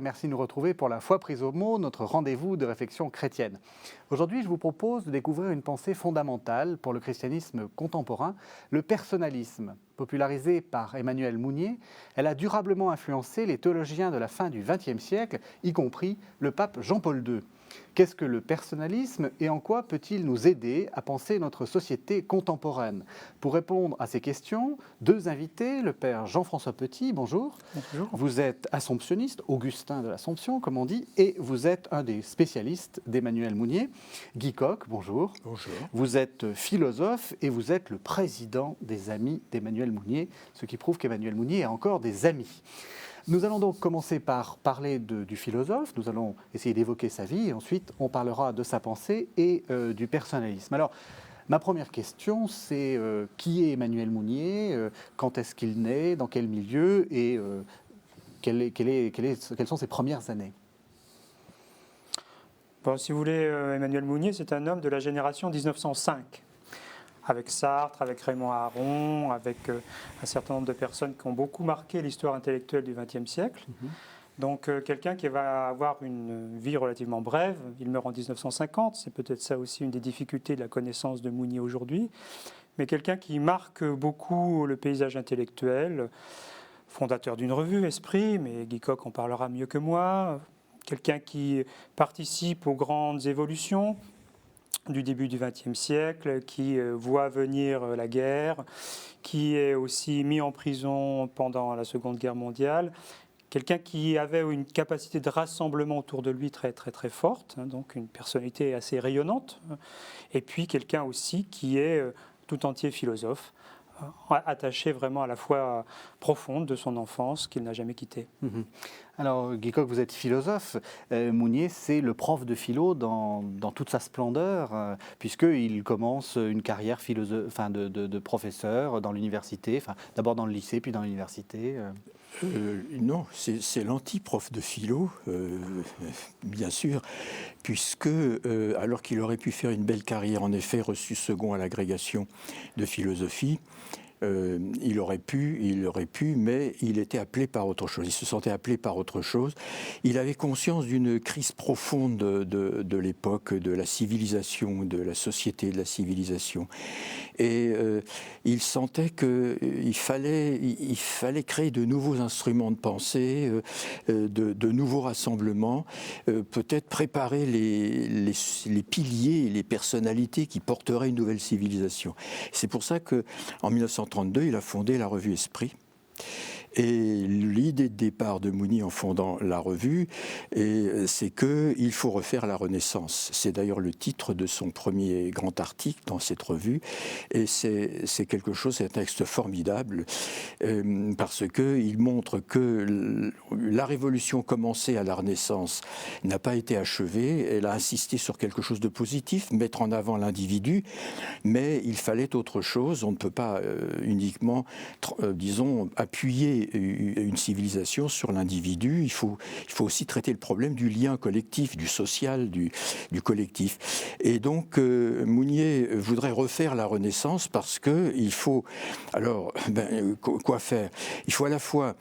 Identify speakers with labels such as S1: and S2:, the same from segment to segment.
S1: merci de nous retrouver pour la foi prise au mot, notre rendez-vous de réflexion chrétienne. Aujourd'hui, je vous propose de découvrir une pensée fondamentale pour le christianisme contemporain, le personnalisme. Popularisée par Emmanuel Mounier, elle a durablement influencé les théologiens de la fin du XXe siècle, y compris le pape Jean-Paul II. Qu'est-ce que le personnalisme et en quoi peut-il nous aider à penser notre société contemporaine? Pour répondre à ces questions, deux invités, le père Jean-François Petit, bonjour.
S2: Bonjour.
S1: Vous êtes assomptionniste, Augustin de l'Assomption, comme on dit, et vous êtes un des spécialistes d'Emmanuel Mounier. Guy Coq, bonjour.
S2: Bonjour.
S1: Vous êtes philosophe et vous êtes le président des Amis d'Emmanuel Mounier, ce qui prouve qu'Emmanuel Mounier a encore des amis. Nous allons donc commencer par parler du philosophe, nous allons essayer d'évoquer sa vie, et ensuite on parlera de sa pensée et du personnalisme. Alors, ma première question, c'est qui est Emmanuel Mounier, quand est-ce qu'il naît, dans quel milieu, et quelles sont ses premières années?
S2: Bon, si vous voulez, Emmanuel Mounier, c'est un homme de la génération 1905. Avec Sartre, avec Raymond Aron, avec un certain nombre de personnes qui ont beaucoup marqué l'histoire intellectuelle du XXe siècle. Donc quelqu'un qui va avoir une vie relativement brève, il meurt en 1950, c'est peut-être ça aussi une des difficultés de la connaissance de Mounier aujourd'hui, mais quelqu'un qui marque beaucoup le paysage intellectuel, fondateur d'une revue, Esprit, mais Guy Coq en parlera mieux que moi, quelqu'un qui participe aux grandes évolutions du début du XXe siècle, qui voit venir la guerre, qui est aussi mis en prison pendant la Seconde Guerre mondiale, quelqu'un qui avait une capacité de rassemblement autour de lui très très très forte, donc une personnalité assez rayonnante, et puis quelqu'un aussi qui est tout entier philosophe, attaché vraiment à la foi profonde de son enfance qu'il n'a jamais quittée.
S1: Alors, Guy Coq, vous êtes philosophe. Mounier, c'est le prof de philo dans toute sa splendeur, puisqu'il commence une carrière de professeur dans l'université, d'abord dans le lycée, puis dans l'université.
S3: Non, c'est l'anti-prof de philo, bien sûr, puisque, alors qu'il aurait pu faire une belle carrière, en effet, reçu second à l'agrégation de philosophie, il aurait pu, mais il était appelé par autre chose. Il se sentait appelé par autre chose. Il avait conscience d'une crise profonde de l'époque, de la civilisation, de la société, de la civilisation. Et il sentait qu'il fallait créer de nouveaux instruments de pensée, de nouveaux rassemblements, peut-être préparer les piliers et les personnalités qui porteraient une nouvelle civilisation. C'est pour ça qu'en 1932, il a fondé la revue Esprit. Et l'idée de départ de Mounier en fondant la revue, c'est qu'il faut refaire la Renaissance. C'est d'ailleurs le titre de son premier grand article dans cette revue. Et c'est quelque chose, c'est un texte formidable, parce qu'il montre que la révolution commencée à la Renaissance n'a pas été achevée. Elle a insisté sur quelque chose de positif, mettre en avant l'individu, mais il fallait autre chose. On ne peut pas uniquement, disons, appuyer une civilisation sur l'individu. Il faut aussi traiter le problème du lien collectif, du social, du collectif. Et donc, Mounier voudrait refaire la Renaissance parce qu'il faut... Alors, quoi faire? Il faut à la fois,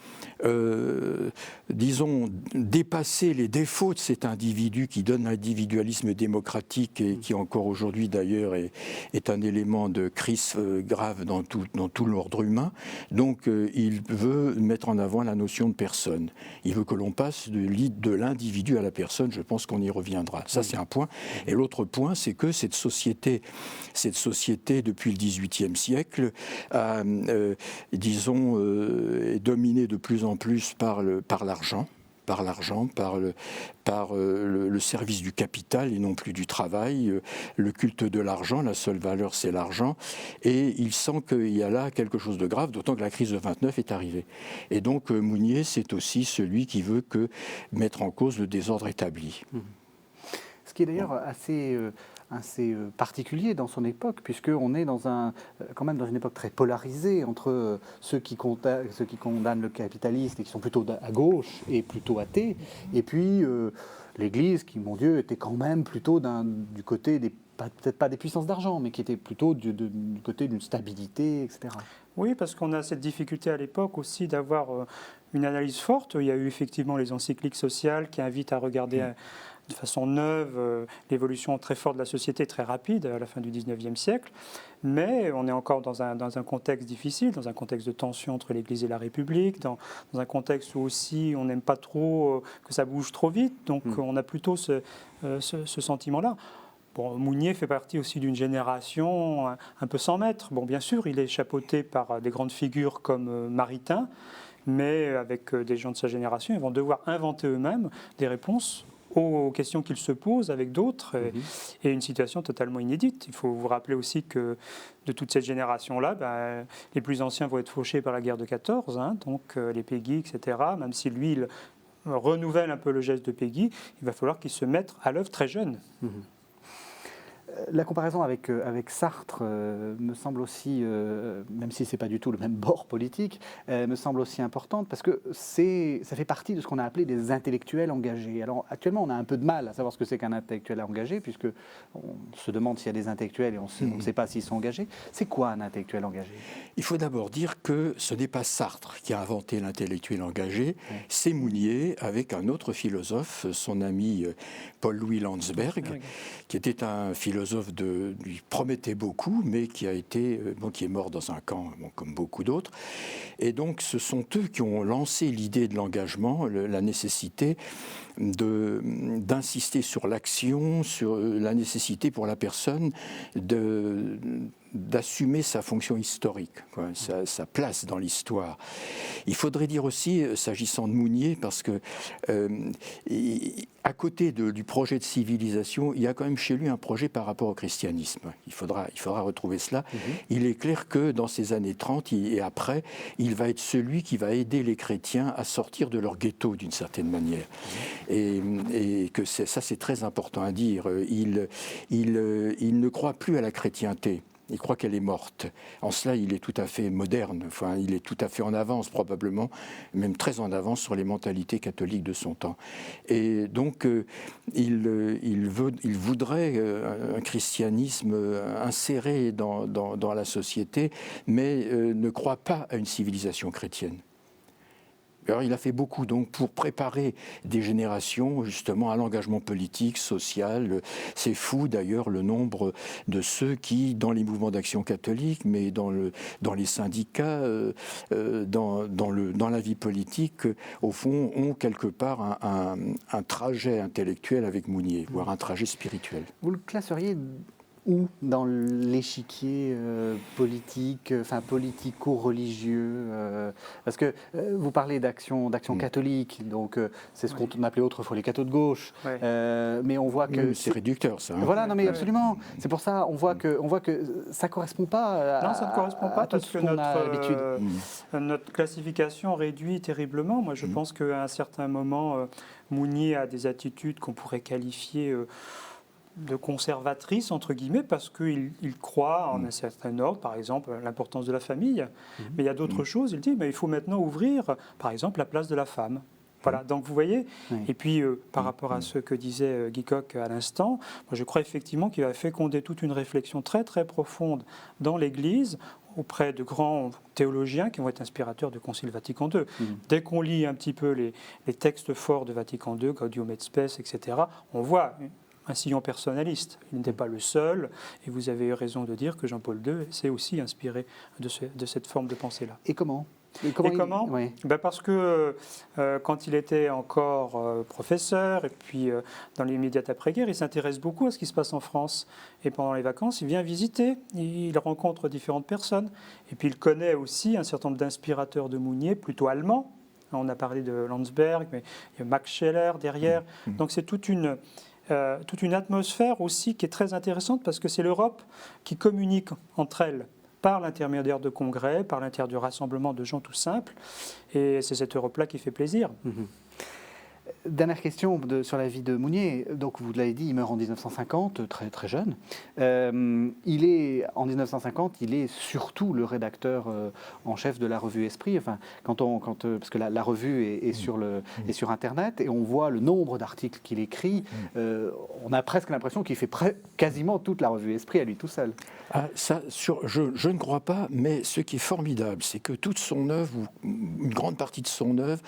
S3: disons, dépasser les défauts de cet individu qui donne l'individualisme démocratique et qui encore aujourd'hui d'ailleurs est un élément de crise grave dans tout l'ordre humain. Donc, il veut mettre en avant la notion de personne. Il veut que l'on passe de l'individu à la personne. Je pense qu'on y reviendra. Ça, c'est un point. Et l'autre point, c'est que cette société, depuis le XVIIIe siècle, est dominée de plus en plus par l'argent. Par le service du capital et non plus du travail, le culte de l'argent, la seule valeur c'est l'argent, et il sent qu'il y a là quelque chose de grave, d'autant que la crise de 29 est arrivée. Et donc Mounier, c'est aussi celui qui veut mettre en cause le désordre établi.
S1: Ce qui est d'ailleurs assez particulier dans son époque, puisqu'on est quand même dans une époque très polarisée entre ceux qui condamnent le capitaliste et qui sont plutôt à gauche et plutôt athées, et puis l'Église qui, mon Dieu, était quand même plutôt du côté des peut-être pas des puissances d'argent, mais qui étaient plutôt du côté d'une stabilité, etc.
S2: Oui, parce qu'on a cette difficulté à l'époque aussi d'avoir une analyse forte. Il y a eu effectivement les encycliques sociales qui invitent à regarder de façon neuve l'évolution très forte de la société, très rapide à la fin du 19e siècle. Mais on est encore dans un contexte difficile, dans un contexte de tension entre l'Église et la République, dans un contexte où aussi on n'aime pas trop que ça bouge trop vite. Donc on a plutôt ce sentiment-là. Bon, Mounier fait partie aussi d'une génération un peu sans maître. Bon, bien sûr, il est chapeauté par des grandes figures comme Maritain, mais avec des gens de sa génération, ils vont devoir inventer eux-mêmes des réponses aux questions qu'ils se posent avec d'autres, et une situation totalement inédite. Il faut vous rappeler aussi que de toute cette génération-là, les plus anciens vont être fauchés par la guerre de 14, donc les Péguy, etc. Même si lui, il renouvelle un peu le geste de Péguy, il va falloir qu'il se mette à l'œuvre très jeune.
S1: La comparaison avec Sartre me semble aussi, même si ce n'est pas du tout le même bord politique, me semble aussi importante parce que ça fait partie de ce qu'on a appelé des intellectuels engagés. Alors actuellement, on a un peu de mal à savoir ce que c'est qu'un intellectuel engagé, puisqu'on se demande s'il y a des intellectuels et on ne sait pas s'ils sont engagés. C'est quoi un intellectuel engagé?
S3: Il faut d'abord dire que ce n'est pas Sartre qui a inventé l'intellectuel engagé, c'est Mounier avec un autre philosophe, son ami Paul-Louis Landsberg, qui était un philosophe lui promettait beaucoup, mais qui est mort dans un camp, comme beaucoup d'autres. Et donc, ce sont eux qui ont lancé l'idée de l'engagement, la nécessité d'insister sur l'action, sur la nécessité pour la personne d'assumer sa fonction historique, sa place dans l'histoire. Il faudrait dire aussi, s'agissant de Mounier, parce que à côté du projet de civilisation, il y a quand même chez lui un projet par rapport au christianisme. Il faudra retrouver cela. Il est clair que dans ces années 30 et après, il va être celui qui va aider les chrétiens à sortir de leur ghetto d'une certaine manière. Et que ça, c'est très important à dire. Il ne croit plus à la chrétienté. Il croit qu'elle est morte. En cela, il est tout à fait moderne. Enfin, il est tout à fait en avance, probablement, même très en avance sur les mentalités catholiques de son temps. Et donc, il voudrait un christianisme inséré dans la société, mais ne croit pas à une civilisation chrétienne. Alors, il a fait beaucoup donc pour préparer des générations justement à l'engagement politique, social. C'est fou d'ailleurs le nombre de ceux qui, dans les mouvements d'action catholique, mais dans les syndicats, dans la vie politique, au fond, ont quelque part un trajet intellectuel avec Mounier, voire un trajet spirituel.
S1: Vous le classeriez où dans l'échiquier politique, enfin politico-religieux parce que vous parlez d'action catholique, donc c'est ce qu'on appelait autrefois les cathos de gauche, mais on voit que
S3: c'est réducteur ça.
S1: Voilà, non mais absolument. C'est pour ça on voit que ça correspond pas.
S2: Non, ça ne correspond pas parce que notre classification réduit terriblement. Moi, je pense qu'à un certain moment, Mounier a des attitudes qu'on pourrait qualifier de conservatrice, entre guillemets, parce qu'il croit en un certain ordre, par exemple l'importance de la famille. Mais il y a d'autres choses, il dit, mais il faut maintenant ouvrir, par exemple, la place de la femme. Voilà, donc vous voyez, et puis par rapport à ce que disait Guy Coq à l'instant, moi je crois effectivement qu'il va féconder toute une réflexion très très profonde dans l'Église, auprès de grands théologiens qui vont être inspirateurs du Concile Vatican II. Dès qu'on lit un petit peu les textes forts de Vatican II, Gaudium et Spes, etc., on voit un sillon personnaliste. Il n'était pas le seul, et vous avez eu raison de dire que Jean-Paul II s'est aussi inspiré de cette forme de pensée-là.
S1: Et comment ?
S2: Oui. Parce que quand il était encore professeur, et puis dans l'immédiate après-guerre, il s'intéresse beaucoup à ce qui se passe en France. Et pendant les vacances, il vient visiter, il rencontre différentes personnes. Et puis il connaît aussi un certain nombre d'inspirateurs de Mounier, plutôt allemands. On a parlé de Landsberg, mais il y a Max Scheler derrière. Donc c'est toute une atmosphère aussi qui est très intéressante parce que c'est l'Europe qui communique entre elles par l'intermédiaire de congrès, par l'intermédiaire du rassemblement de gens tout simples. Et c'est cette Europe-là qui fait plaisir.
S1: Dernière question sur la vie de Mounier. Donc, vous l'avez dit, il meurt en 1950, très, très jeune. En 1950, il est surtout le rédacteur en chef de la revue Esprit. Enfin, parce que la revue est sur Internet et on voit le nombre d'articles qu'il écrit. On a presque l'impression qu'il fait quasiment toute la revue Esprit à lui tout seul.
S3: Je ne crois pas, mais ce qui est formidable, c'est que toute son œuvre, ou une grande partie de son œuvre,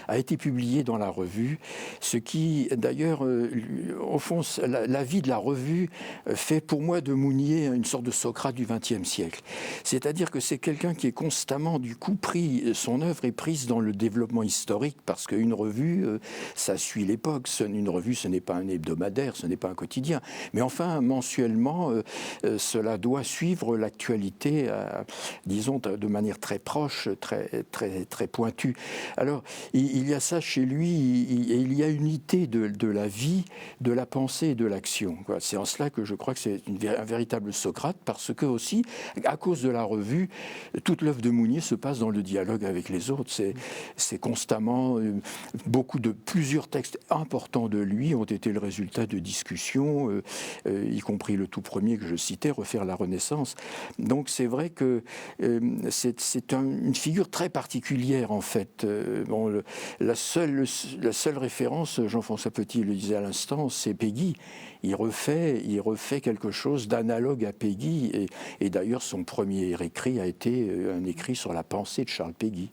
S3: a été publiée dans la revue, ce qui, d'ailleurs, au fond, la vie de la revue fait pour moi de Mounier une sorte de Socrate du XXe siècle. C'est-à-dire que c'est quelqu'un qui est constamment, du coup, son œuvre est prise dans le développement historique, parce qu'une revue, ça suit l'époque. Une revue, ce n'est pas un hebdomadaire, ce n'est pas un quotidien. Mais enfin, mensuellement, cela doit suivre l'actualité, disons, de manière très proche, très, très, très pointue. Alors, il y a ça chez lui, et il y a unité de la vie, de la pensée et de l'action. C'est en cela que je crois que c'est un véritable Socrate, parce que aussi, à cause de la revue, toute l'œuvre de Mounier se passe dans le dialogue avec les autres. C'est constamment, plusieurs textes importants de lui ont été le résultat de discussions, y compris le tout premier que je citais, Refaire la Renaissance. Donc c'est vrai que c'est une figure très particulière, en fait. La seule référence, Jean-François Petit le disait à l'instant, c'est Péguy. Il refait quelque chose d'analogue à Péguy, et d'ailleurs son premier écrit a été un écrit sur la pensée de Charles Péguy.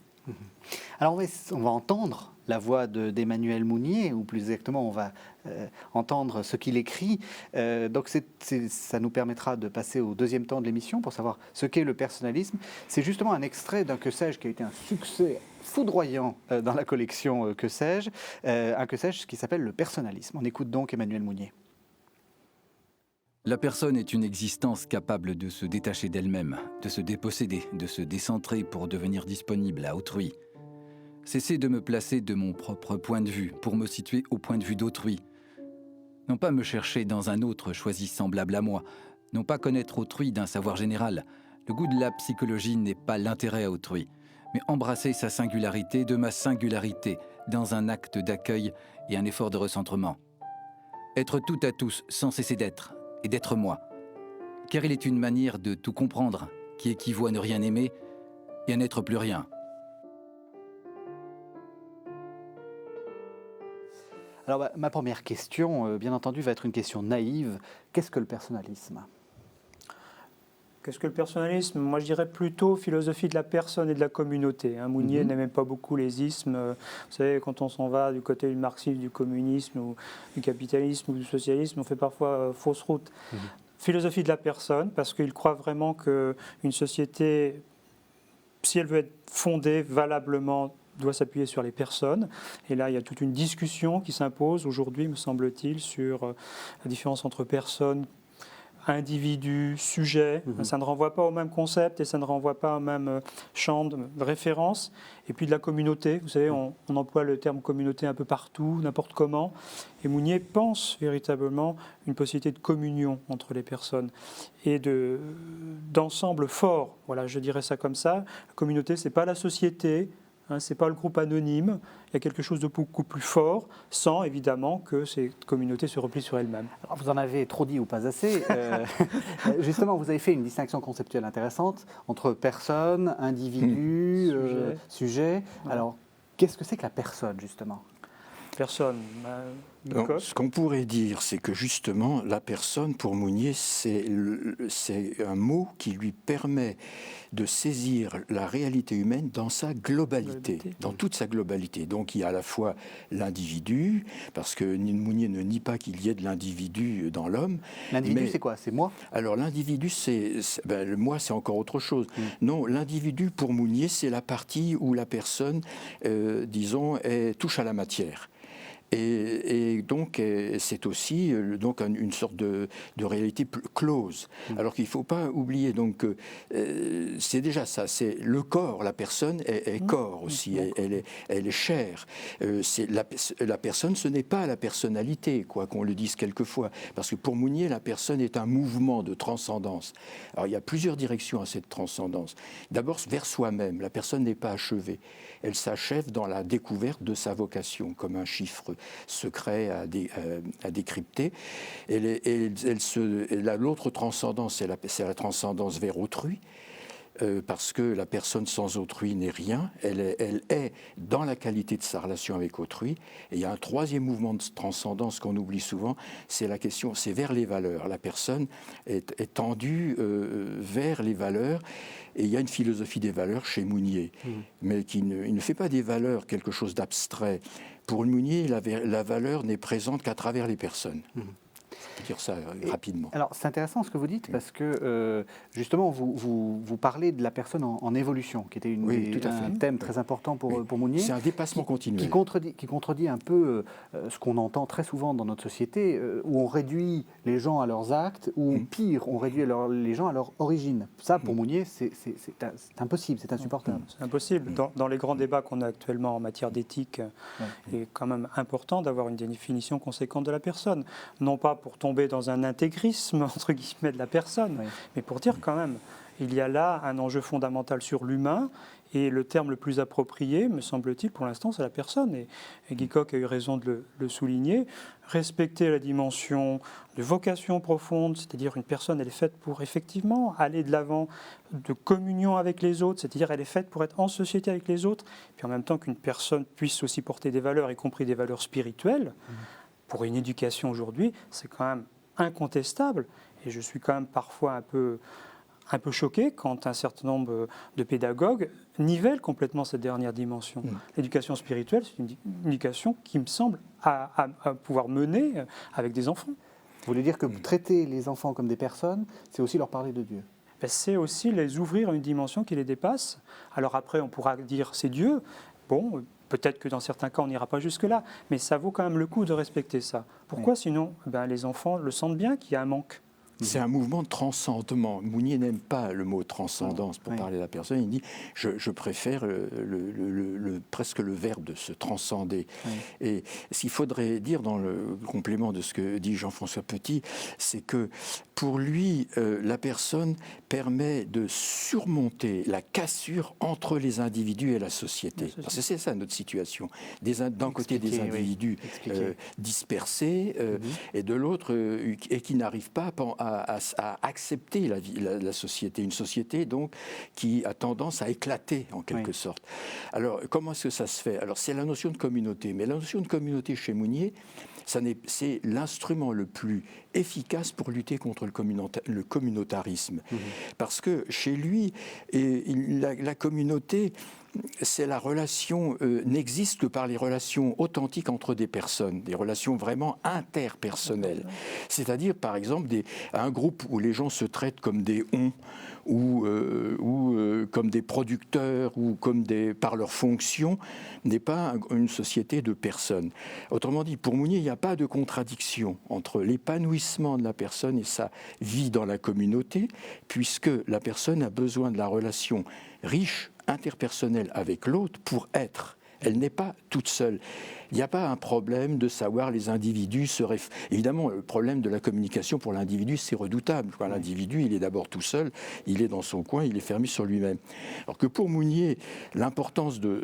S1: Alors on va entendre la voix d'Emmanuel Mounier, ou plus exactement on va entendre ce qu'il écrit. Donc ça nous permettra de passer au deuxième temps de l'émission pour savoir ce qu'est le personnalisme. C'est justement un extrait d'un Que sais-je qui a été un succès foudroyant dans la collection Que sais-je, un Que sais-je qui s'appelle le personnalisme. On écoute donc Emmanuel Mounier.
S4: La personne est une existence capable de se détacher d'elle-même, de se déposséder, de se décentrer pour devenir disponible à autrui. Cesser de me placer de mon propre point de vue pour me situer au point de vue d'autrui. Non pas me chercher dans un autre choisi semblable à moi, non pas connaître autrui d'un savoir général. Le goût de la psychologie n'est pas l'intérêt à autrui, mais embrasser sa singularité de ma singularité dans un acte d'accueil et un effort de recentrement. Être tout à tous sans cesser d'être, et d'être moi. Car il est une manière de tout comprendre qui équivaut à ne rien aimer et à n'être plus rien.
S1: Alors ma première question, bien entendu, va être une question naïve. Qu'est-ce que le personnalisme ?
S2: Qu'est-ce que le personnalisme ? Moi, je dirais plutôt philosophie de la personne et de la communauté. Mounier n'aimait pas beaucoup les ismes. Vous savez, quand on s'en va du côté du marxisme, du communisme, ou du capitalisme, ou du socialisme, on fait parfois fausse route. Philosophie de la personne, parce qu'il croit vraiment qu'une société, si elle veut être fondée valablement, doit s'appuyer sur les personnes. Et là, il y a toute une discussion qui s'impose aujourd'hui, me semble-t-il, sur la différence entre personnes, individus, sujets. Ça ne renvoie pas au même concept et ça ne renvoie pas au même champ de référence. Et puis de la communauté. Vous savez, on emploie le terme communauté un peu partout, n'importe comment. Et Mounier pense véritablement une possibilité de communion entre les personnes et d'ensemble fort. Voilà, je dirais ça comme ça. La communauté, ce n'est pas la société. Ce n'est pas le groupe anonyme, il y a quelque chose de beaucoup plus fort, sans évidemment que ces communautés se replient sur elles-mêmes.
S1: Alors, vous en avez trop dit ou pas assez. Justement, vous avez fait une distinction conceptuelle intéressante entre personne, individu, sujet. Ouais. Alors, qu'est-ce que c'est que la personne, justement ?
S2: Personne.
S3: Donc, ce qu'on pourrait dire, c'est que justement, la personne, pour Mounier, c'est un mot qui lui permet de saisir la réalité humaine dans sa globalité, dans toute sa globalité. Donc il y a à la fois l'individu, parce que Mounier ne nie pas qu'il y ait de l'individu dans l'homme.
S1: L'individu, c'est quoi ? C'est moi ?
S3: Alors l'individu, le moi, c'est encore autre chose. Non, l'individu, pour Mounier, c'est la partie où la personne, disons, touche à la matière. Et donc, c'est aussi donc une sorte de réalité close. Alors qu'il ne faut pas oublier, donc, c'est déjà ça, c'est le corps, la personne est corps aussi, elle est chair. La personne, ce n'est pas la personnalité, quoi qu'on le dise quelquefois, parce que pour Mounier, la personne est un mouvement de transcendance. Alors, il y a plusieurs directions à cette transcendance. D'abord, vers soi-même, la personne n'est pas achevée. Elle s'achève dans la découverte de sa vocation, comme un chiffre secrets à décrypter. L'autre transcendance, c'est la transcendance vers autrui. Parce que la personne sans autrui n'est rien, elle est dans la qualité de sa relation avec autrui. Et il y a un troisième mouvement de transcendance qu'on oublie souvent, c'est la question, c'est vers les valeurs. La personne est tendue vers les valeurs. Et il y a une philosophie des valeurs chez Mounier, mais il ne fait pas des valeurs quelque chose d'abstrait. Pour Mounier, la valeur n'est présente qu'à travers les personnes. Je peux dire ça rapidement.
S1: Alors, c'est intéressant ce que vous dites parce que, justement, vous parlez de la personne en évolution, qui était un thème très important pour Mounier.
S3: C'est un dépassement continuel.
S1: Qui contredit un peu ce qu'on entend très souvent dans notre société, où on réduit les gens à leurs actes, ou pire, on réduit les gens à leur origine. Ça, pour Mounier, c'est impossible, c'est insupportable.
S2: C'est impossible. Dans les grands débats qu'on a actuellement en matière d'éthique, il est quand même important d'avoir une définition conséquente de la personne. Non pas pour tomber dans un intégrisme, entre guillemets, de la personne, mais pour dire quand même, il y a là un enjeu fondamental sur l'humain, et le terme le plus approprié, me semble-t-il, pour l'instant, c'est la personne. Et Guy Coq a eu raison de le souligner. Respecter la dimension de vocation profonde, c'est-à-dire une personne, elle est faite pour effectivement aller de l'avant, de communion avec les autres, c'est-à-dire elle est faite pour être en société avec les autres, puis en même temps qu'une personne puisse aussi porter des valeurs, y compris des valeurs spirituelles. Pour une éducation aujourd'hui, c'est quand même incontestable. Et je suis quand même parfois un peu choqué quand un certain nombre de pédagogues nivellent complètement cette dernière dimension. L'éducation spirituelle, c'est une éducation qui me semble à pouvoir mener avec des enfants.
S1: Vous voulez dire que traiter les enfants comme des personnes, c'est aussi leur parler de Dieu?
S2: C'est aussi les ouvrir à une dimension qui les dépasse. Alors après, on pourra dire c'est Dieu. Bon, peut-être que dans certains cas, on n'ira pas jusque-là, mais ça vaut quand même le coup de respecter ça. Pourquoi sinon les enfants le sentent bien qu'il y a un manque.
S3: C'est un mouvement de transcendement. Mounier n'aime pas le mot transcendance pour parler de la personne. Il dit je préfère presque le verbe de se transcender. Et ce qu'il faudrait dire dans le complément de ce que dit Jean-François Petit, c'est que pour lui, la personne permet de surmonter la cassure entre les individus et la société. Parce que c'est ça notre situation. D'un côté des individus dispersés et de l'autre et qui n'arrivent pas à accepter la société. Une société donc qui a tendance à éclater en quelque sorte. Alors comment est-ce que ça se fait? Alors c'est la notion de communauté. Mais la notion de communauté chez Mounier, c'est l'instrument le plus efficace pour lutter contre le communautarisme. Parce que chez lui, la communauté, c'est la relation, n'existe que par les relations authentiques entre des personnes, des relations vraiment interpersonnelles. C'est-à-dire, par exemple, un groupe où les gens se traitent comme des on, ou comme des producteurs, ou par leur fonction, n'est pas une société de personnes. Autrement dit, pour Mounier, il n'y a pas de contradiction entre l'épanouissement de la personne et sa vie dans la communauté, puisque la personne a besoin de la relation riche, interpersonnelle avec l'autre pour être. Elle n'est pas toute seule. Il n'y a pas un problème de savoir les individus Évidemment, le problème de la communication pour l'individu, c'est redoutable. L'individu, il est d'abord tout seul, il est dans son coin, il est fermé sur lui-même. Alors que pour Mounier, l'importance de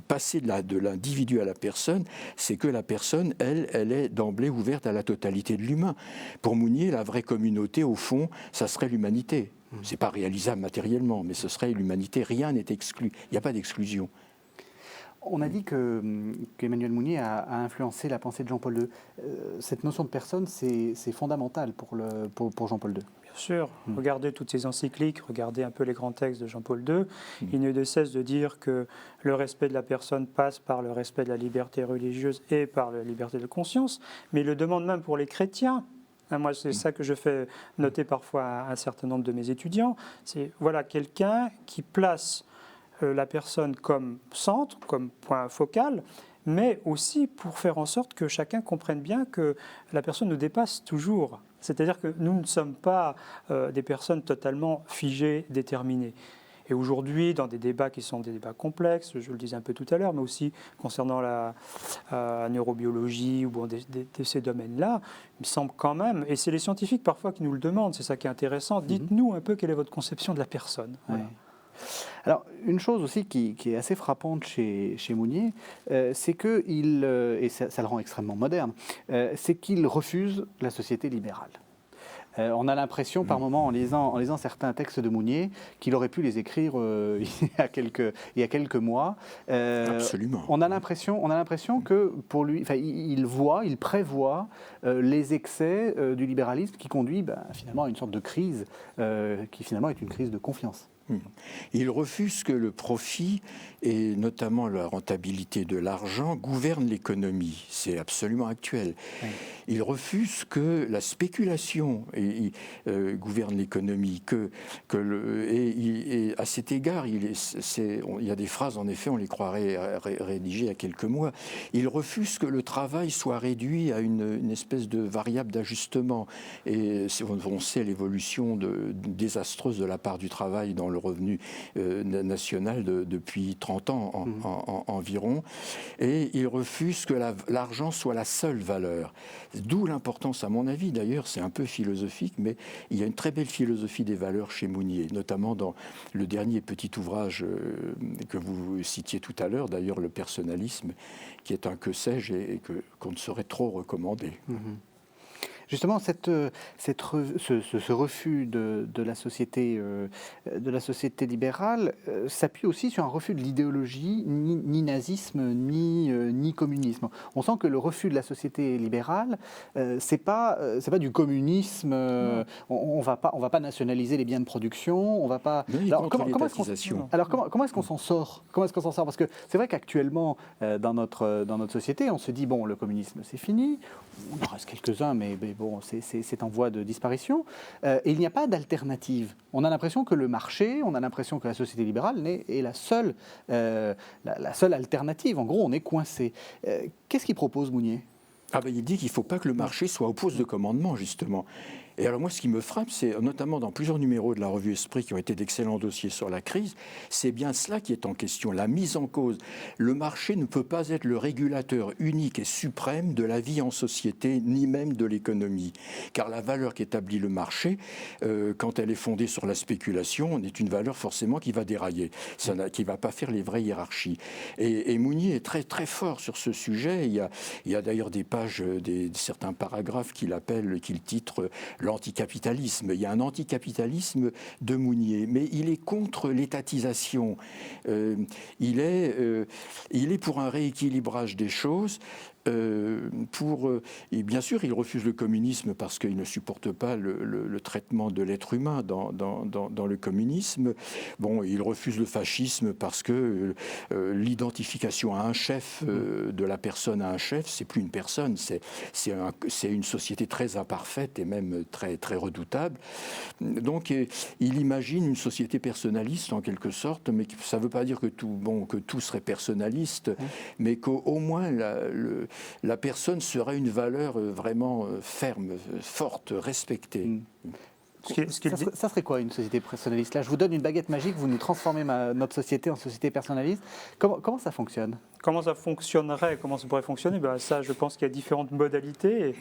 S3: passer de l'individu à la personne, c'est que la personne, elle est d'emblée ouverte à la totalité de l'humain. Pour Mounier, la vraie communauté, au fond, ça serait l'humanité. Ce n'est pas réalisable matériellement, mais ce serait l'humanité. Rien n'est exclu. Il n'y a pas d'exclusion.
S1: On a dit qu'Emmanuel Mounier a influencé la pensée de Jean-Paul II. Cette notion de personne, c'est fondamental pour Jean-Paul II.
S2: Bien sûr. Regardez toutes ces encycliques, regardez un peu les grands textes de Jean-Paul II. Il ne cesse de dire que le respect de la personne passe par le respect de la liberté religieuse et par la liberté de conscience, mais il le demande même pour les chrétiens. Moi, c'est ça que je fais noter parfois à un certain nombre de mes étudiants. C'est quelqu'un qui place la personne comme centre, comme point focal, mais aussi pour faire en sorte que chacun comprenne bien que la personne nous dépasse toujours. C'est-à-dire que nous ne sommes pas des personnes totalement figées, déterminées. Et aujourd'hui, dans des débats qui sont des débats complexes, je le disais un peu tout à l'heure, mais aussi concernant la neurobiologie ou de ces domaines-là, il me semble quand même, et c'est les scientifiques parfois qui nous le demandent, c'est ça qui est intéressant, dites-nous un peu quelle est votre conception de la personne. Voilà.
S1: Alors, une chose aussi qui est assez frappante chez Mounier, c'est qu'il, et ça le rend extrêmement moderne, c'est qu'il refuse la société libérale. On a l'impression par moments, en lisant certains textes de Mounier, qu'il aurait pu les écrire il y a quelques mois.
S3: Absolument.
S1: On a l'impression que pour lui, il prévoit les excès du libéralisme qui conduit finalement à une sorte de crise qui finalement est une crise de confiance.
S3: Il refuse que le profit, et notamment la rentabilité de l'argent, gouverne l'économie. C'est absolument actuel. Oui. Il refuse que la spéculation gouverne l'économie. Et à cet égard, il y a des phrases, en effet, on les croirait rédigées il y a quelques mois. Il refuse que le travail soit réduit à une espèce de variable d'ajustement. Et on sait l'évolution désastreuse de la part du travail dans le revenu national depuis 30 ans environ, et il refuse que l'argent soit la seule valeur. D'où l'importance, à mon avis, d'ailleurs, c'est un peu philosophique, mais il y a une très belle philosophie des valeurs chez Mounier, notamment dans le dernier petit ouvrage que vous citiez tout à l'heure, d'ailleurs, le personnalisme, qui est un que sais-je et qu'on ne saurait trop recommander.
S1: Justement, ce refus de la société libérale s'appuie aussi sur un refus de l'idéologie, ni nazisme, ni communisme. On sent que le refus de la société libérale, c'est pas du communisme. On va pas nationaliser les biens de production. On va pas.
S3: Alors, comment
S1: est-ce qu'on s'en sort? Parce que c'est vrai qu'actuellement, dans notre société, on se dit bon, le communisme, c'est fini. On en reste quelques-uns, mais bon, c'est en voie de disparition. Et il n'y a pas d'alternative. On a l'impression que le marché, on a l'impression que la société libérale est la seule alternative. En gros, on est coincé. Qu'est-ce qu'il propose, Mounier ?
S3: Il dit qu'il ne faut pas que le marché soit au poste de commandement, justement. Et alors moi, ce qui me frappe, c'est notamment dans plusieurs numéros de la revue Esprit qui ont été d'excellents dossiers sur la crise, c'est bien cela qui est en question, la mise en cause. Le marché ne peut pas être le régulateur unique et suprême de la vie en société, ni même de l'économie. Car la valeur qu'établit le marché, quand elle est fondée sur la spéculation, est une valeur forcément qui va dérailler, qui ne va pas faire les vraies hiérarchies. Et Mounier est très, très fort sur ce sujet. Il y a d'ailleurs des pages, certains paragraphes qu'il titre l'anticapitalisme. Il y a un anticapitalisme de Mounier, mais il est contre l'étatisation. Il est pour un rééquilibrage des choses. Et bien sûr, il refuse le communisme parce qu'il ne supporte pas le traitement de l'être humain dans le communisme. Bon, il refuse le fascisme parce que l'identification à un chef, de la personne à un chef, c'est plus une personne, c'est une société très imparfaite et même très, très redoutable. Donc, il imagine une société personnaliste en quelque sorte, mais ça ne veut pas dire que tout serait personnaliste, mais qu'au moins la personne serait une valeur vraiment ferme, forte, respectée.
S1: Ça serait quoi une société personnaliste? Là, je vous donne une baguette magique, vous nous transformez notre société en société personnaliste. Comment ça fonctionne?
S2: Comment ça fonctionnerait? Comment ça pourrait fonctionner? Ça, je pense qu'il y a différentes modalités.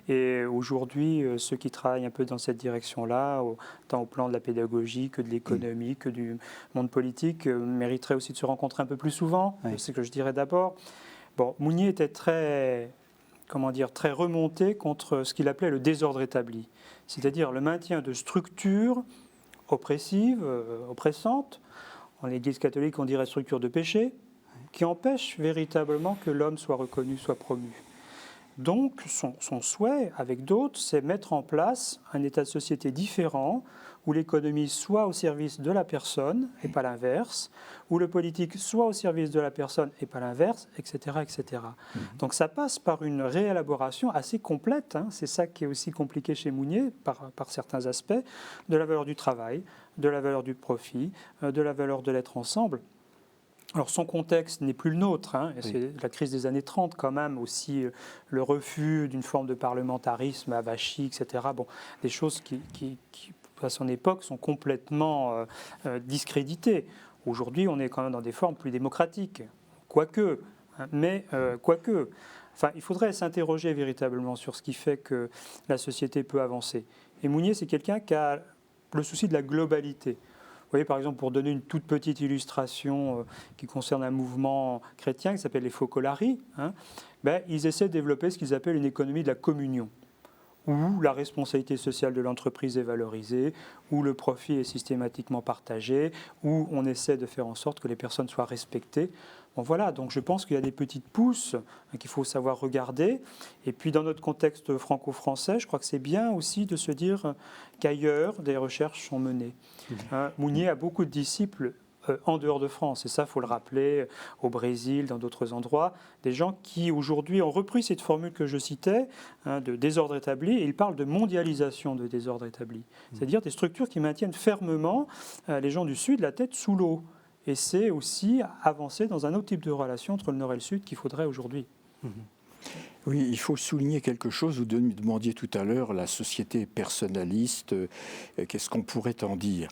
S2: Et aujourd'hui, ceux qui travaillent un peu dans cette direction-là, tant au plan de la pédagogie que de l'économie, que du monde politique, mériteraient aussi de se rencontrer un peu plus souvent. Oui. C'est ce que je dirais d'abord. Mounier était très remonté contre ce qu'il appelait le désordre établi, c'est-à-dire le maintien de structures oppressives, oppressantes, en l'Église catholique on dirait structures de péché, qui empêchent véritablement que l'homme soit reconnu, soit promu. Donc son souhait, avec d'autres, c'est mettre en place un état de société différent, où l'économie soit au service de la personne et pas l'inverse, où le politique soit au service de la personne et pas l'inverse, etc. etc. Donc ça passe par une réélaboration assez complète, c'est ça qui est aussi compliqué chez Mounier, par certains aspects, de la valeur du travail, de la valeur du profit, de la valeur de l'être ensemble. Alors son contexte n'est plus le nôtre, c'est la crise des années 30 quand même, aussi le refus d'une forme de parlementarisme avachi, etc. Des choses qui à son époque sont complètement discréditées. Aujourd'hui, on est quand même dans des formes plus démocratiques, quoique. Il faudrait s'interroger véritablement sur ce qui fait que la société peut avancer. Et Mounier, c'est quelqu'un qui a le souci de la globalité. Vous voyez, par exemple, pour donner une toute petite illustration qui concerne un mouvement chrétien qui s'appelle les Focolari, hein, ils essaient de développer ce qu'ils appellent une économie de la communion, où la responsabilité sociale de l'entreprise est valorisée, où le profit est systématiquement partagé, où on essaie de faire en sorte que les personnes soient respectées. Bon, voilà, donc je pense qu'il y a des petites pousses qu'il faut savoir regarder. Et puis dans notre contexte franco-français, je crois que c'est bien aussi de se dire qu'ailleurs, des recherches sont menées. Mounier a beaucoup de disciples en dehors de France, et ça, il faut le rappeler, au Brésil, dans d'autres endroits, des gens qui aujourd'hui ont repris cette formule que je citais, de désordre établi, et ils parlent de mondialisation de désordre établi, c'est-à-dire des structures qui maintiennent fermement les gens du Sud la tête sous l'eau. Et c'est aussi avancer dans un autre type de relation entre le Nord et le Sud qu'il faudrait aujourd'hui.
S3: Oui, il faut souligner quelque chose. Vous demandiez tout à l'heure la société personnaliste, qu'est-ce qu'on pourrait en dire?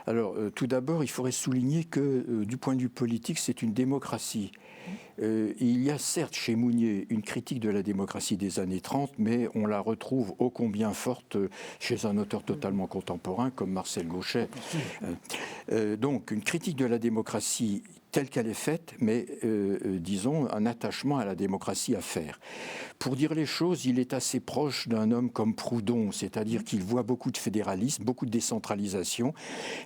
S3: Alors, tout d'abord, il faudrait souligner que, du point de vue politique, c'est une démocratie. Il y a certes chez Mounier une critique de la démocratie des années 30, mais on la retrouve ô combien forte chez un auteur totalement contemporain comme Marcel Gauchet. Donc, une critique de la démocratie telle qu'elle est faite, mais disons un attachement à la démocratie à faire. Pour dire les choses, il est assez proche d'un homme comme Proudhon, c'est-à-dire qu'il voit beaucoup de fédéralisme, beaucoup de décentralisation,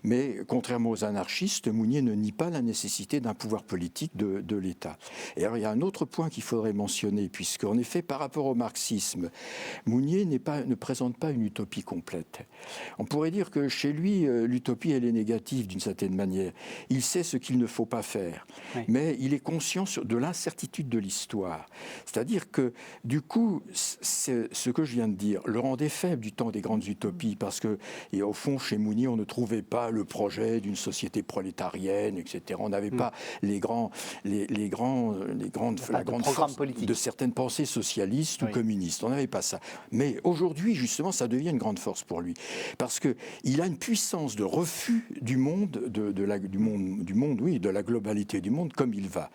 S3: mais contrairement aux anarchistes, Mounier ne nie pas la nécessité d'un pouvoir politique de l'État. Et alors il y a un autre point qu'il faudrait mentionner, puisqu'en effet, par rapport au marxisme, Mounier ne présente pas une utopie complète. On pourrait dire que chez lui, l'utopie, elle est négative d'une certaine manière. Il sait ce qu'il ne faut pas faire, mais il est conscient de l'incertitude de l'histoire. C'est-à-dire que, du coup, c'est ce que je viens de dire le rendait faible du temps des grandes utopies, parce que, et au fond, chez Mounier, on ne trouvait pas le projet d'une société prolétarienne, etc. On n'avait pas la grande force de certaines pensées socialistes ou communistes. On n'avait pas ça. Mais aujourd'hui, justement, ça devient une grande force pour lui, parce qu'il a une puissance de refus du monde, de la globalité du monde comme il va.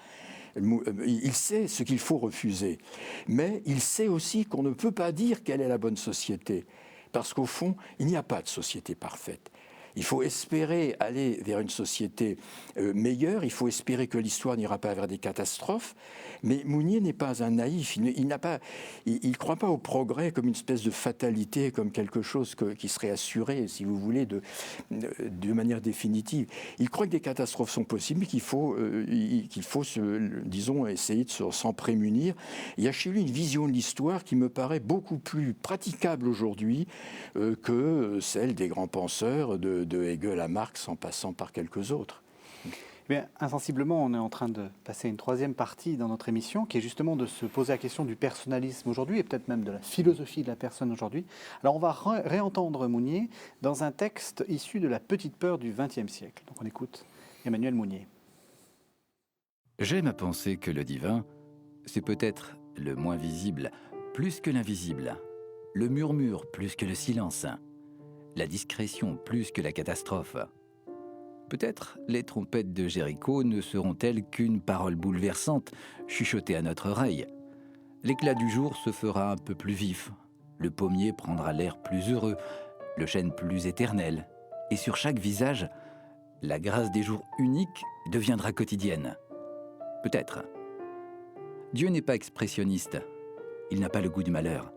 S3: Il sait ce qu'il faut refuser, mais il sait aussi qu'on ne peut pas dire quelle est la bonne société, parce qu'au fond, il n'y a pas de société parfaite. Il faut espérer aller vers une société meilleure, il faut espérer que l'histoire n'ira pas vers des catastrophes, mais Mounier n'est pas un naïf, il ne croit pas au progrès comme une espèce de fatalité, comme quelque chose qui serait assuré, si vous voulez, de manière définitive. Il croit que des catastrophes sont possibles, mais qu'il faut disons, essayer de s'en prémunir. Il y a chez lui une vision de l'histoire qui me paraît beaucoup plus praticable aujourd'hui que celle des grands penseurs de Hegel à Marx, en passant par quelques autres.
S1: Bien, insensiblement, on est en train de passer une troisième partie dans notre émission, qui est justement de se poser la question du personnalisme aujourd'hui, et peut-être même de la philosophie de la personne aujourd'hui. Alors on va réentendre Mounier dans un texte issu de La Petite Peur du XXe siècle. Donc on écoute Emmanuel Mounier.
S4: J'aime à penser que le divin, c'est peut-être le moins visible, plus que l'invisible, le murmure plus que le silence, la discrétion plus que la catastrophe. Peut-être les trompettes de Jéricho ne seront-elles qu'une parole bouleversante chuchotée à notre oreille. L'éclat du jour se fera un peu plus vif, le pommier prendra l'air plus heureux, le chêne plus éternel, et sur chaque visage, la grâce des jours uniques deviendra quotidienne. Peut-être. Dieu n'est pas expressionniste, il n'a pas le goût du malheur.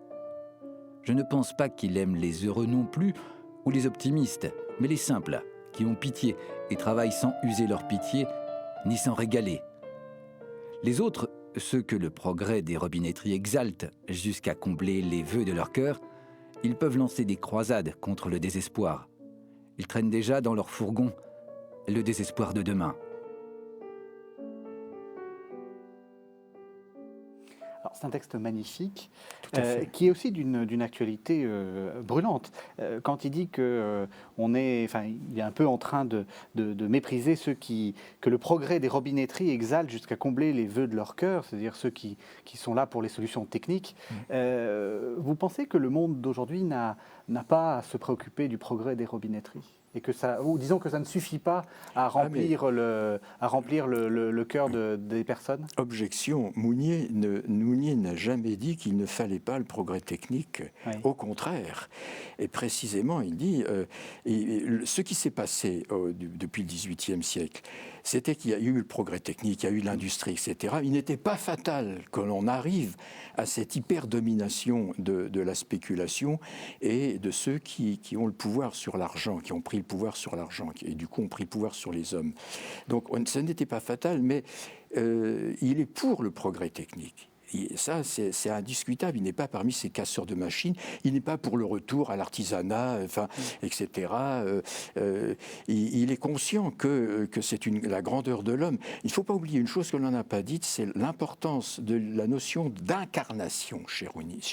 S4: Je ne pense pas qu'il aime les heureux non plus, ou les optimistes, mais les simples, qui ont pitié et travaillent sans user leur pitié, ni s'en régaler. Les autres, ceux que le progrès des robinetteries exalte jusqu'à combler les vœux de leur cœur, ils peuvent lancer des croisades contre le désespoir. Ils traînent déjà dans leur fourgon le désespoir de demain.
S1: Alors, c'est un texte magnifique, qui est aussi d'une actualité brûlante. Quand il dit il est un peu en train de mépriser ceux que le progrès des robinetteries exalte jusqu'à combler les vœux de leur cœur, c'est-à-dire ceux qui sont là pour les solutions techniques. Vous pensez que le monde d'aujourd'hui n'a pas à se préoccuper du progrès des robinetteries ? et que ça, ou disons que ça ne suffit pas à remplir le cœur des personnes?
S3: Objection. Mounier n'a jamais dit qu'il ne fallait pas le progrès technique.
S1: Oui.
S3: Au contraire. Et précisément, il dit ce qui s'est passé depuis le XVIIIe siècle, c'était qu'il y a eu le progrès technique, il y a eu l'industrie, etc. Il n'était pas fatal que l'on arrive à cette hyper-domination de la spéculation et de ceux qui ont le pouvoir sur l'argent, qui ont pris le pouvoir sur l'argent, et du coup ont pris le pouvoir sur les hommes. Donc ça n'était pas fatal, mais il est pour le progrès technique. Et ça, c'est indiscutable. Il n'est pas parmi ces casseurs de machines. Il n'est pas pour le retour à l'artisanat, etc. Il est conscient que c'est la grandeur de l'homme. Il ne faut pas oublier une chose que l'on n'a pas dite, c'est l'importance de la notion d'incarnation chez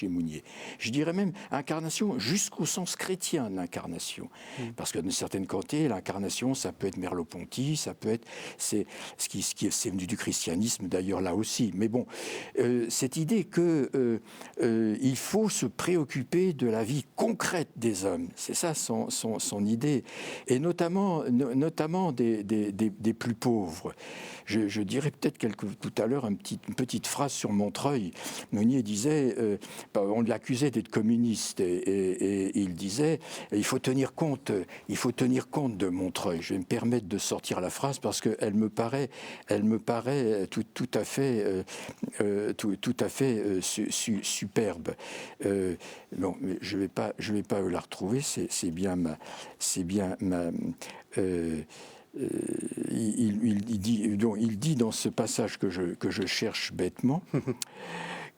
S3: Mounier. Je dirais même incarnation jusqu'au sens chrétien de l'incarnation. Parce que d'une certaine côté, l'incarnation, ça peut être Merleau-Ponty, ça peut être... C'est venu du christianisme d'ailleurs là aussi. Mais bon... cette idée qu'il faut se préoccuper de la vie concrète des hommes. C'est ça son idée. Et notamment des plus pauvres. Je dirais peut-être tout à l'heure une petite phrase sur Montreuil. Mounier disait, on l'accusait d'être communiste, et il disait, il faut tenir compte de Montreuil. Je vais me permettre de sortir la phrase parce qu'elle me paraît tout à fait superbe. Non, mais je vais pas la retrouver. C'est bien ma. Il dit dans ce passage que je cherche bêtement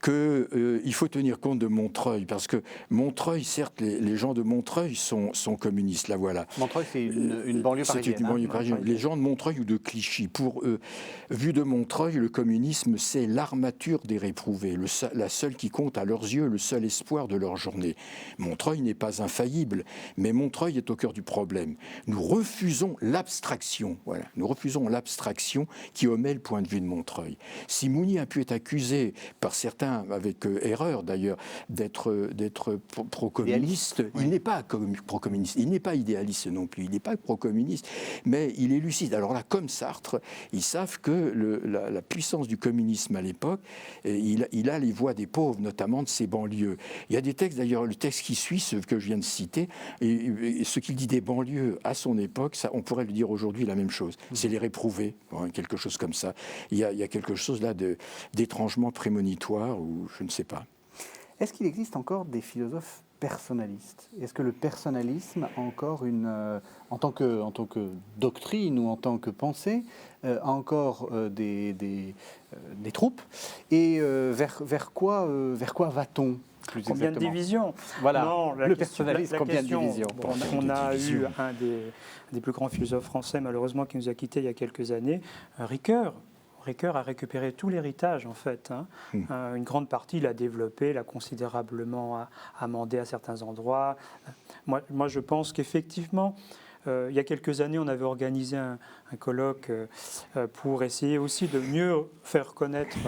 S3: qu'il faut tenir compte de Montreuil, parce que Montreuil, certes, les gens de Montreuil sont communistes, là voilà.
S1: Montreuil, c'est une banlieue parisienne.
S3: C'est une banlieue parisienne. Les gens de Montreuil ou de Clichy, pour eux, vu de Montreuil, le communisme, c'est l'armature des réprouvés, la seule qui compte à leurs yeux, le seul espoir de leur journée. Montreuil n'est pas infaillible, mais Montreuil est au cœur du problème. Nous refusons l'abstraction, voilà. Nous refusons l'abstraction qui omet le point de vue de Montreuil. Si Mounier a pu être accusé par certains, avec erreur d'ailleurs, d'être pro-communiste. Il n'est pas pro-communiste, il n'est pas idéaliste non plus, il n'est pas pro-communiste, mais il est lucide. Alors là, comme Sartre, ils savent que la puissance du communisme à l'époque, il a les voix des pauvres, notamment de ces banlieues. Il y a des textes, d'ailleurs, le texte qui suit, ce que je viens de citer, et ce qu'il dit des banlieues à son époque, ça, on pourrait le dire aujourd'hui la même chose. C'est les réprouvés, quelque chose comme ça. Il y a quelque chose là d'étrangement prémonitoire, ou je ne sais pas.
S1: Est-ce qu'il existe encore des philosophes personnalistes? Est-ce que le personnalisme a encore en tant que doctrine ou en tant que pensée, a encore des troupes? Et vers quoi va-t-on plus
S2: Combien
S1: exactement?
S2: de divisions?
S1: Voilà,
S2: non,
S1: le personnalisme, combien de divisions?
S2: On a eu un des plus grands philosophes français, malheureusement, qui nous a quittés il y a quelques années, Ricoeur. Ricoeur a récupéré tout l'héritage, en fait. Une grande partie, il a développé, il a considérablement amendé à certains endroits. Moi, je pense qu'effectivement, il y a quelques années, on avait organisé un colloque pour essayer aussi de mieux faire connaître,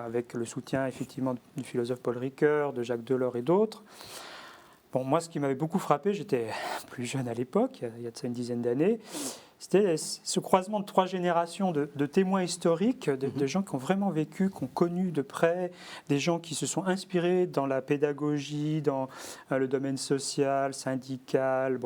S2: avec le soutien effectivement du philosophe Paul Ricoeur, de Jacques Delors et d'autres. Bon, moi, ce qui m'avait beaucoup frappé, j'étais plus jeune à l'époque, il y a de ça une dizaine d'années, c'était ce croisement de 3 générations de témoins historiques, de gens qui ont vraiment vécu, qui ont connu de près, des gens qui se sont inspirés dans la pédagogie, dans le domaine social, syndical,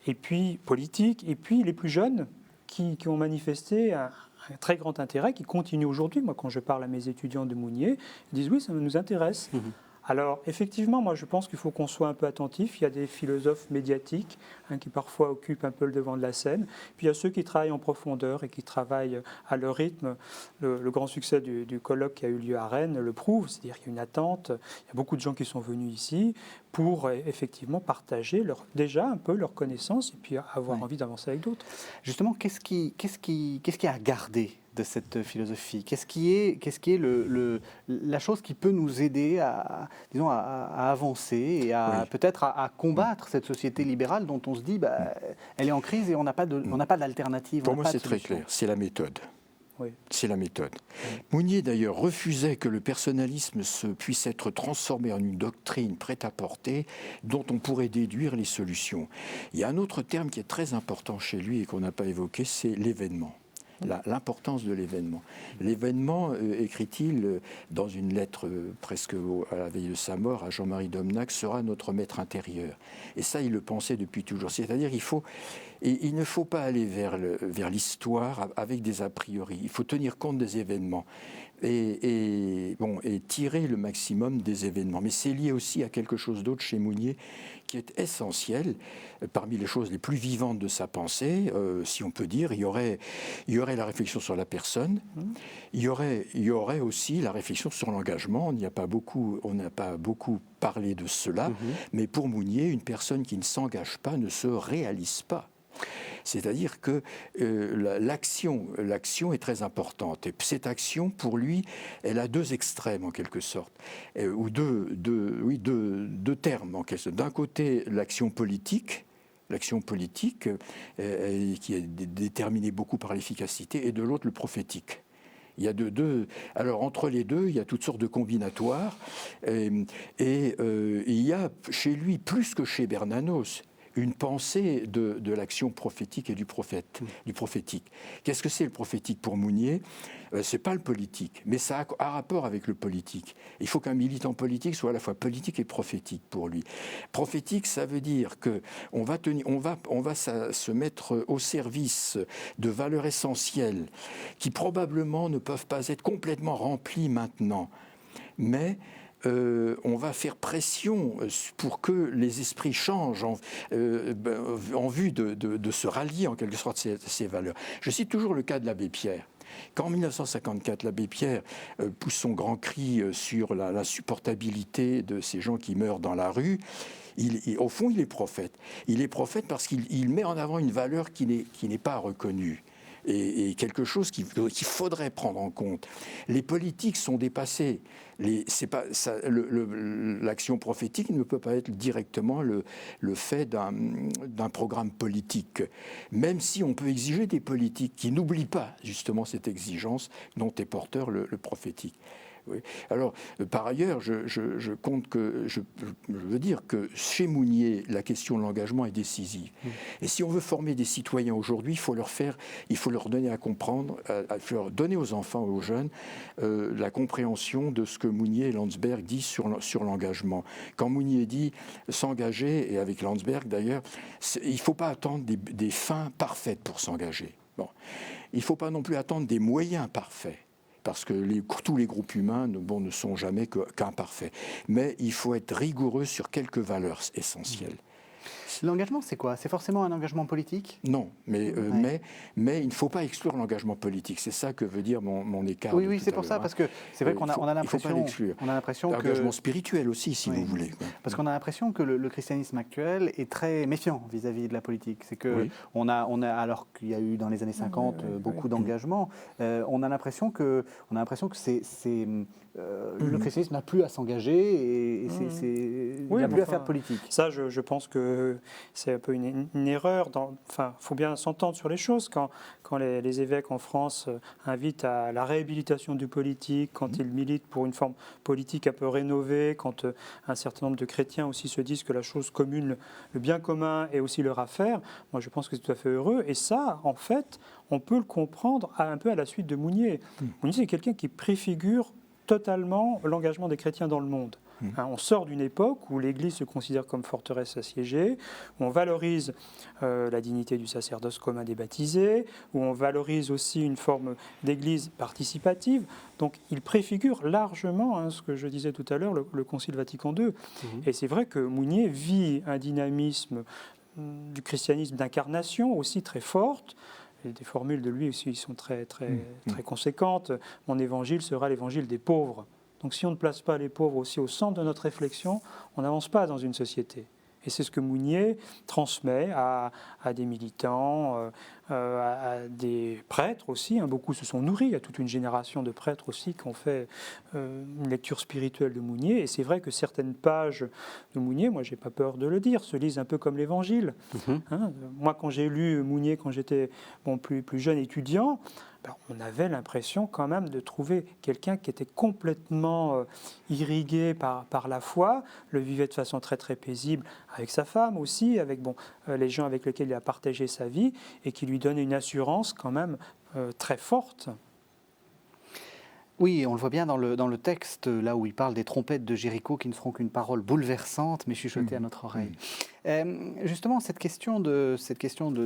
S2: et puis politique, et puis les plus jeunes qui ont manifesté un très grand intérêt, qui continuent aujourd'hui. Moi, quand je parle à mes étudiants de Mounier, ils disent oui, ça nous intéresse. Alors, effectivement, moi, je pense qu'il faut qu'on soit un peu attentif. Il y a des philosophes médiatiques qui parfois occupent un peu le devant de la scène. Puis il y a ceux qui travaillent en profondeur et qui travaillent à leur rythme. Le grand succès du colloque qui a eu lieu à Rennes le prouve, c'est-à-dire qu'il y a une attente. Il y a beaucoup de gens qui sont venus ici pour effectivement partager déjà un peu leurs connaissances et puis avoir envie d'avancer avec d'autres.
S1: Justement, qu'est-ce qui est à garder de cette philosophie? Qu'est-ce qui est la chose qui peut nous aider à avancer et peut-être à combattre cette société libérale dont on se dit elle est en crise et on n'a pas d'alternative?
S3: Pour moi, c'est très clair, c'est la méthode.
S2: Oui.
S3: C'est la méthode. Mounier, d'ailleurs, refusait que le personnalisme puisse être transformé en une doctrine prête à porter dont on pourrait déduire les solutions. Il y a un autre terme qui est très important chez lui et qu'on n'a pas évoqué, c'est l'événement. L'importance de l'événement. L'événement, écrit-il dans une lettre presque à la veille de sa mort à Jean-Marie Domnac, sera notre maître intérieur. Et ça, il le pensait depuis toujours. C'est-à-dire il ne faut pas aller vers l'histoire avec des a priori. Il faut tenir compte des événements et tirer le maximum des événements. Mais c'est lié aussi à quelque chose d'autre chez Mounier qui est essentiel. Parmi les choses les plus vivantes de sa pensée, si on peut dire, il y aurait la réflexion sur la personne, il y aurait aussi la réflexion sur l'engagement. On n'a pas beaucoup parlé de cela, mais pour Mounier, une personne qui ne s'engage pas ne se réalise pas. C'est-à-dire que l'action est très importante. Et cette action, pour lui, elle a deux extrêmes en quelque sorte, ou deux termes en quelque sorte. D'un côté, l'action politique qui est déterminée beaucoup par l'efficacité, et de l'autre, le prophétique. Il y a alors entre les deux, il y a toutes sortes de combinatoires, et il y a chez lui, plus que chez Bernanos, une pensée de l'action prophétique et du prophétique. Qu'est-ce que c'est le prophétique pour Mounier ? C'est pas le politique, mais ça a un rapport avec le politique. Il faut qu'un militant politique soit à la fois politique et prophétique pour lui. Prophétique, ça veut dire que on va se mettre au service de valeurs essentielles qui probablement ne peuvent pas être complètement remplies maintenant, mais on va faire pression pour que les esprits changent en vue de se rallier en quelque sorte ces valeurs. Je cite toujours le cas de l'abbé Pierre. Quand en 1954, l'abbé Pierre pousse son grand cri sur l'insupportabilité de ces gens qui meurent dans la rue, au fond, il est prophète. Il est prophète parce qu'il met en avant une valeur qui n'est pas reconnue. Et quelque chose qu'il faudrait prendre en compte. Les politiques sont dépassés. L'action prophétique ne peut pas être directement le fait d'un programme politique, même si on peut exiger des politiques qui n'oublient pas justement cette exigence dont est porteur le prophétique. Oui. Alors, par ailleurs, je veux dire que chez Mounier, la question de l'engagement est décisive. Et si on veut former des citoyens aujourd'hui, il faut leur donner à comprendre, il faut leur donner aux enfants, aux jeunes, la compréhension de ce que Mounier et Landsberg disent sur l'engagement. Quand Mounier dit s'engager, et avec Landsberg d'ailleurs, il ne faut pas attendre des fins parfaites pour s'engager. Bon. Il ne faut pas non plus attendre des moyens parfaits. Parce que tous les groupes humains ne sont jamais qu'imparfaits. Mais il faut être rigoureux sur quelques valeurs essentielles.
S1: L'engagement, c'est quoi ? C'est forcément un engagement politique ?
S3: Non, mais il ne faut pas exclure l'engagement politique. C'est ça que veut dire mon écart.
S1: Oui, c'est pour ça, parce que c'est vrai qu'on a l'impression que...
S3: L'engagement spirituel aussi, si vous voulez.
S1: Parce qu'on a l'impression que le christianisme actuel est très méfiant vis-à-vis de la politique. C'est que alors qu'il y a eu dans les années 50 beaucoup d'engagement, on a l'impression que le christianisme n'a plus à s'engager et il n'a plus à faire de politique.
S2: Ça, je pense que c'est un peu une erreur. Il faut bien s'entendre sur les choses. Quand les évêques en France invitent à la réhabilitation du politique, quand ils militent pour une forme politique un peu rénovée, quand un certain nombre de chrétiens aussi se disent que la chose commune, le bien commun est aussi leur affaire, moi je pense que c'est tout à fait heureux. Et ça, en fait, on peut le comprendre un peu à la suite de Mounier. Mounier, c'est quelqu'un qui préfigure totalement l'engagement des chrétiens dans le monde. On sort d'une époque où l'Église se considère comme forteresse assiégée, où on valorise la dignité du sacerdoce commun des baptisés, où on valorise aussi une forme d'Église participative. Donc il préfigure largement ce que je disais tout à l'heure, le Concile Vatican II. Et c'est vrai que Mounier vit un dynamisme du christianisme d'incarnation aussi très forte. Et des formules de lui aussi sont très conséquentes. Mon évangile sera l'évangile des pauvres. Donc si on ne place pas les pauvres aussi au centre de notre réflexion, on n'avance pas dans une société. Et c'est ce que Mounier transmet à des militants, à des prêtres aussi. Beaucoup se sont nourris, il y a toute une génération de prêtres aussi qui ont fait une lecture spirituelle de Mounier. Et c'est vrai que certaines pages de Mounier, moi j'ai pas peur de le dire, se lisent un peu comme l'Évangile. Moi quand j'ai lu Mounier, quand j'étais plus jeune étudiant, on avait l'impression quand même de trouver quelqu'un qui était complètement irrigué par la foi, le vivait de façon très très paisible avec sa femme aussi, avec les gens avec lesquels il a partagé sa vie, et qui lui donnait une assurance quand même très forte.
S1: Oui, on le voit bien dans le texte, là où il parle des trompettes de Jéricho qui ne seront qu'une parole bouleversante, mais chuchotée à notre oreille. Justement, cette question de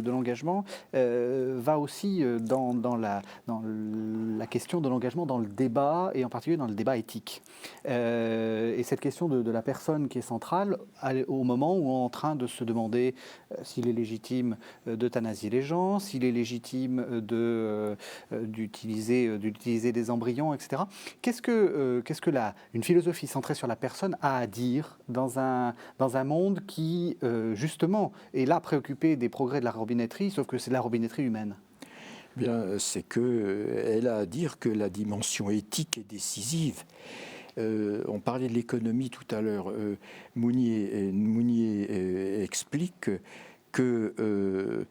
S1: l'engagement va aussi dans la question de l'engagement dans le débat, et en particulier dans le débat éthique. Et cette question de la personne qui est centrale, au moment où on est en train de se demander s'il est légitime d'euthanasier les gens, s'il est légitime d'utiliser des embryons, etc. Qu'est-ce que une philosophie centrée sur la personne a à dire dans un monde qui, justement, est là préoccupé des progrès de la robinetterie, sauf que c'est de la robinetterie humaine?
S3: Bien, c'est qu'elle a à dire que la dimension éthique est décisive. On parlait de l'économie tout à l'heure. Mounier explique que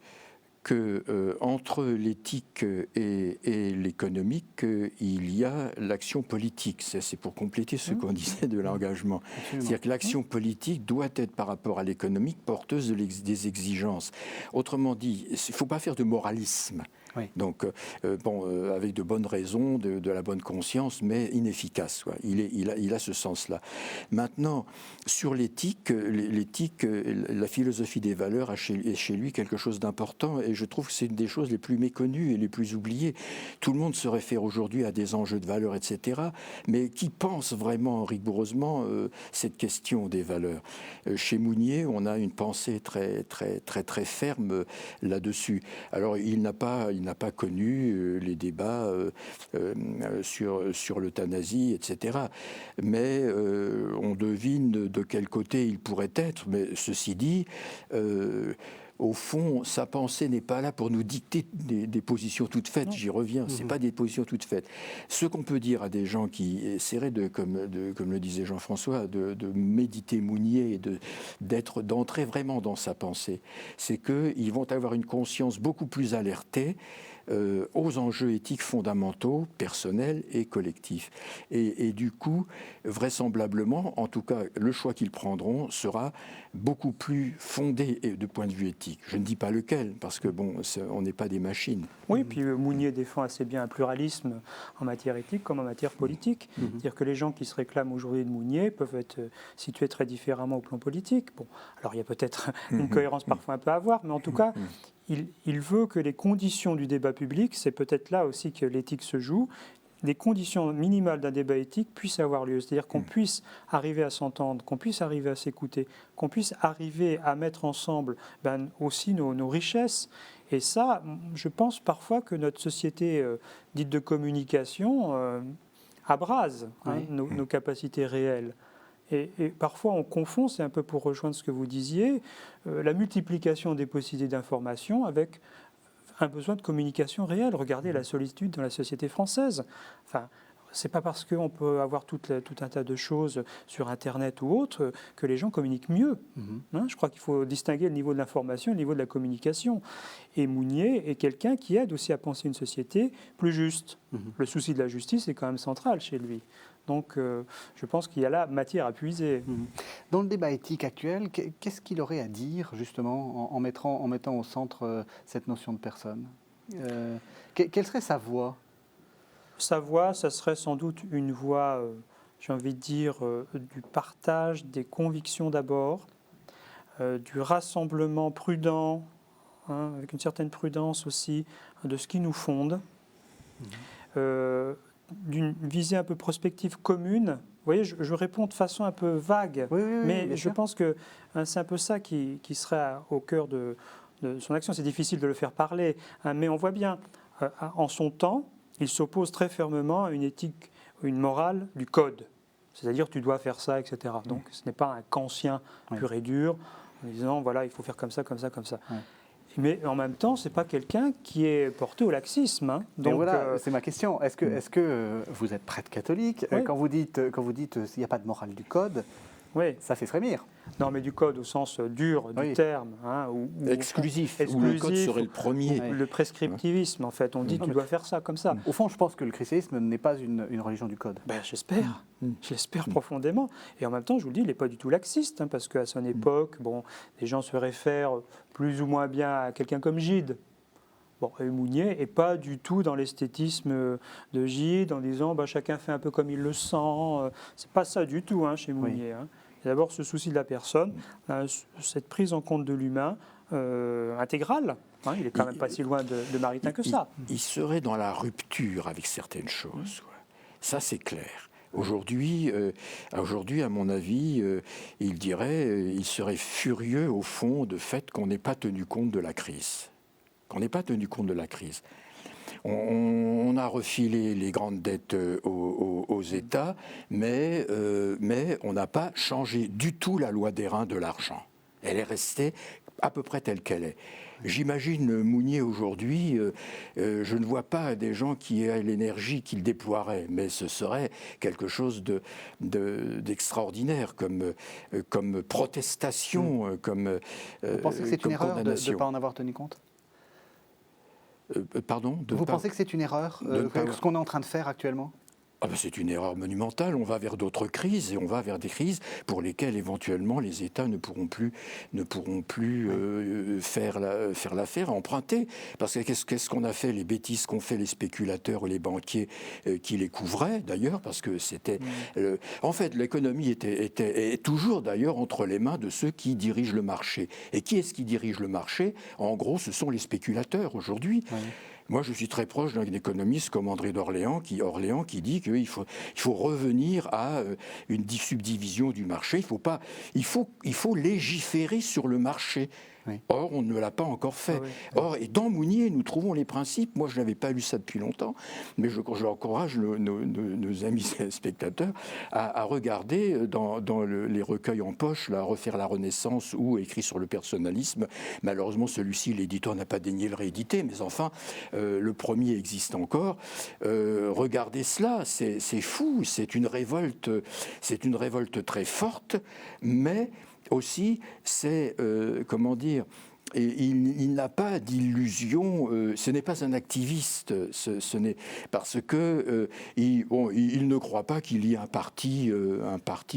S3: entre l'éthique et l'économique, il y a l'action politique. C'est pour compléter ce qu'on disait de l'engagement. C'est-à-dire que l'action politique doit être, par rapport à l'économique, porteuse des exigences. Autrement dit, il ne faut pas faire de moralisme. Oui. Donc, avec de bonnes raisons, de la bonne conscience, mais inefficace. Quoi. Il a ce sens-là. Maintenant, sur l'éthique, la philosophie des valeurs est chez lui quelque chose d'important, et je trouve que c'est une des choses les plus méconnues et les plus oubliées. Tout le monde se réfère aujourd'hui à des enjeux de valeurs, etc., mais qui pense vraiment rigoureusement cette question des valeurs? Chez Mounier, on a une pensée très, très, très, très ferme là-dessus. Alors, il n'a pas connu les débats sur l'euthanasie, etc. Mais on devine de quel côté il pourrait être. Mais ceci dit, au fond, sa pensée n'est pas là pour nous dicter des positions toutes faites. J'y reviens, ce n'est pas des positions toutes faites. Ce qu'on peut dire à des gens qui essaieraient, comme le disait Jean-François, de méditer Mounier et d'entrer vraiment dans sa pensée, c'est qu'ils vont avoir une conscience beaucoup plus alertée aux enjeux éthiques fondamentaux, personnels et collectifs. Et du coup, vraisemblablement, en tout cas, le choix qu'ils prendront sera beaucoup plus fondé de point de vue éthique. Je ne dis pas lequel, parce que on n'est pas des machines.
S2: Oui, puis Mounier défend assez bien un pluralisme en matière éthique comme en matière politique. C'est-à-dire que les gens qui se réclament aujourd'hui de Mounier peuvent être situés très différemment au plan politique. Alors il y a peut-être une cohérence parfois un peu à avoir, mais en tout cas, il veut que les conditions du débat public, c'est peut-être là aussi que l'éthique se joue, les conditions minimales d'un débat éthique puissent avoir lieu. C'est-à-dire qu'on puisse arriver à s'entendre, qu'on puisse arriver à s'écouter, qu'on puisse arriver à mettre ensemble aussi nos richesses. Et ça, je pense parfois que notre société dite de communication abrase nos capacités réelles. Et parfois on confond, c'est un peu pour rejoindre ce que vous disiez, la multiplication des possibilités d'information avec un besoin de communication réelle. Regardez la solitude dans la société française. Enfin, c'est pas parce qu'on peut avoir tout un tas de choses sur Internet ou autre que les gens communiquent mieux. Je crois qu'il faut distinguer le niveau de l'information et le niveau de la communication. Et Mounier est quelqu'un qui aide aussi à penser une société plus juste. Le souci de la justice est quand même central chez lui. Donc, je pense qu'il y a là matière à puiser.
S1: Dans le débat éthique actuel, qu'est-ce qu'il aurait à dire, justement, en mettant au centre cette notion de personne? Quelle serait sa voix?
S2: Sa voix, ça serait sans doute une voix, j'ai envie de dire, du partage des convictions d'abord, du rassemblement prudent, avec une certaine prudence aussi, de ce qui nous fonde. D'une visée un peu prospective commune. Vous voyez, je réponds de façon un peu vague, mais je pense que c'est un peu ça qui serait au cœur de son action. C'est difficile de le faire parler, mais on voit bien, en son temps, il s'oppose très fermement à une éthique, une morale du code. C'est-à-dire, tu dois faire ça, etc. Donc, ce n'est pas un kantien pur et dur, en disant, voilà, il faut faire comme ça, comme ça, comme ça. Mais en même temps, ce n'est pas quelqu'un qui est porté au laxisme.
S1: Donc voilà, c'est ma question. Est-ce que vous êtes prêtre catholique? Quand vous dites qu'il n'y a pas de morale du code,
S2: Oui.
S1: Ça fait frémir.
S2: Non, mais du code au sens dur du
S1: Oui.
S2: terme. Hein,
S3: Exclusif, où le code serait le premier.
S2: Le prescriptivisme, en fait. On dit tu dois faire ça comme ça.
S1: Au fond, je pense que le christianisme n'est pas une religion du code.
S2: Ben, j'espère. Je l'espère profondément. Et en même temps, je vous le dis, il n'est pas du tout laxiste, hein, parce qu'à son époque, bon, les gens se réfèrent plus ou moins bien à quelqu'un comme Gide. Bon, et Mounier n'est pas du tout dans l'esthétisme de Gide, en disant chacun fait un peu comme il le sent. C'est pas ça du tout, hein, chez Mounier. Hein. Il y a d'abord ce souci de la personne, cette prise en compte de l'humain intégrale. Hein, il n'est quand même pas si loin de Maritain que ça.
S3: Il serait dans la rupture avec certaines choses. Quoi. Ça, c'est clair. Aujourd'hui, à mon avis, il serait furieux au fond du fait qu'on n'ait pas tenu compte de la crise. On a refilé les grandes dettes aux États, mais on n'a pas changé du tout la loi d'airain de l'argent. Elle est restée à peu près telle qu'elle est. J'imagine Mounier aujourd'hui, je ne vois pas des gens qui aient l'énergie qu'il déploierait, mais ce serait quelque chose d'extraordinaire comme protestation, comme
S1: Vous pensez que c'est une erreur de ne pas en avoir tenu compte ?
S3: Pardon ?
S1: Vous pensez que c'est une erreur, ce qu'on est en train de faire actuellement ?
S3: C'est une erreur monumentale. On va vers d'autres crises et on va vers des crises pour lesquelles éventuellement les États ne pourront plus faire l'affaire, emprunter. Parce que qu'est-ce qu'on a fait, les bêtises qu'ont fait les spéculateurs et les banquiers qui les couvraient d'ailleurs, parce que c'était... en fait, l'économie est toujours d'ailleurs entre les mains de ceux qui dirigent le marché. Et qui est-ce qui dirige le marché ? En gros, ce sont les spéculateurs aujourd'hui. Oui. Moi, je suis très proche d'un économiste comme André d'Orléans qui dit qu'il faut revenir à une subdivision du marché. Il faut légiférer sur le marché. Oui. Or, on ne l'a pas encore fait. Or, et dans Mounier, nous trouvons les principes. Moi, je n'avais pas lu ça depuis longtemps, mais j'encourage nos amis spectateurs à regarder dans les recueils en poche, là, Refaire la Renaissance ou Écrit sur le personnalisme. Malheureusement, celui-ci, l'éditeur n'a pas daigné le rééditer, mais enfin, le premier existe encore. Regardez cela, c'est fou, c'est une révolte très forte, mais aussi, c'est, comment dire, et il n'a pas d'illusion, ce n'est pas un activiste, parce que il ne croit pas qu'il y ait un parti,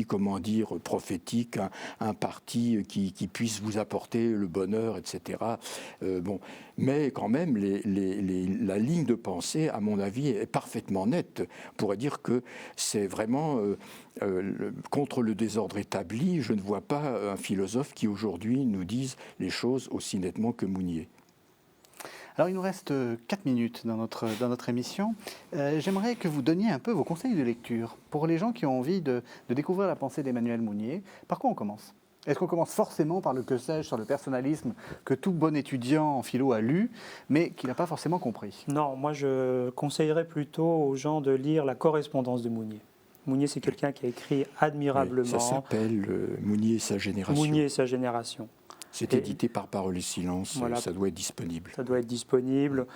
S3: comment dire, prophétique, un parti qui puisse vous apporter le bonheur, etc. Mais quand même, la ligne de pensée, à mon avis, est parfaitement nette. On pourrait dire que c'est vraiment contre le désordre établi. Je ne vois pas un philosophe qui aujourd'hui nous dise les choses aussi nettement que Mounier.
S1: Alors il nous reste 4 minutes dans notre émission. J'aimerais que vous donniez un peu vos conseils de lecture pour les gens qui ont envie de découvrir la pensée d'Emmanuel Mounier. Par quoi on commence ? Est-ce qu'on commence forcément par le que sais-je sur le personnalisme que tout bon étudiant en philo a lu, mais qu'il n'a pas forcément compris ?
S2: Non, moi je conseillerais plutôt aux gens de lire la correspondance de Mounier. Mounier, c'est quelqu'un qui a écrit admirablement.
S3: Ça s'appelle Mounier et sa génération.
S2: Mounier et sa génération.
S3: C'est édité par Parole et Silence, voilà. Ça doit être disponible.
S2: Ça doit être disponible.